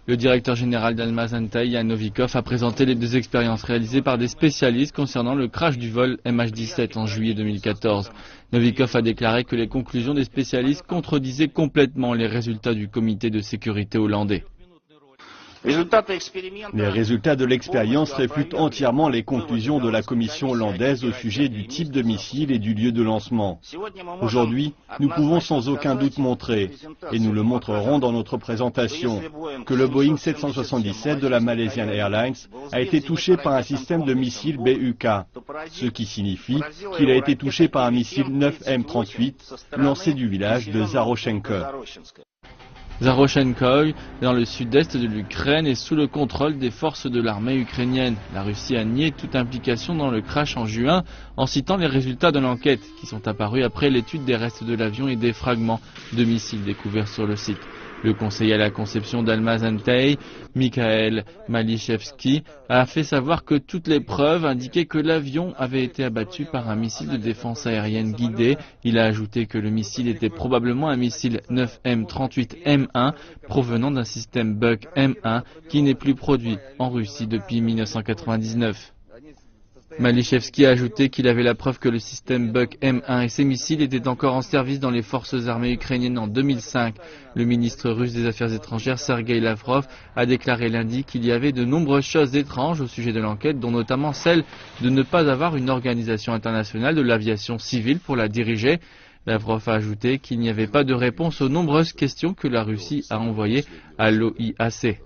Le directeur général d'Almaz-Antey, Yann Novikov, a présenté les deux expériences réalisées par des spécialistes concernant le crash du vol MH17 en juillet 2014. Novikov a déclaré que les conclusions des spécialistes contredisaient complètement les résultats du comité de sécurité hollandais. Les résultats de l'expérience réfutent entièrement les conclusions de la commission hollandaise au sujet du type de missile et du lieu de lancement. Aujourd'hui, nous pouvons sans aucun doute montrer, et nous le montrerons dans notre présentation, que le Boeing 777 de la Malaysian Airlines a été touché par un système de missile BUK, ce qui signifie qu'il a été touché par un missile 9M38 lancé du village de Zaroshenko. Zaroshenko, dans le sud-est de l'Ukraine, est sous le contrôle des forces de l'armée ukrainienne. La Russie a nié toute implication dans le crash en juin en citant les résultats de l'enquête qui sont apparus après l'étude des restes de l'avion et des fragments de missiles découverts sur le site. Le conseiller à la conception d'Almaz-Antey, Mikhail Maliszewski, a fait savoir que toutes les preuves indiquaient que l'avion avait été abattu par un missile de défense aérienne guidé. Il a ajouté que le missile était probablement un missile 9M38M1 provenant d'un système Buk M1 qui n'est plus produit en Russie depuis 1999. Maliszewski a ajouté qu'il avait la preuve que le système Buk M1 et ses missiles étaient encore en service dans les forces armées ukrainiennes en 2005. Le ministre russe des Affaires étrangères, Sergei Lavrov, a déclaré lundi qu'il y avait de nombreuses choses étranges au sujet de l'enquête, dont notamment celle de ne pas avoir une organisation internationale de l'aviation civile pour la diriger. Lavrov a ajouté qu'il n'y avait pas de réponse aux nombreuses questions que la Russie a envoyées à l'OIAC.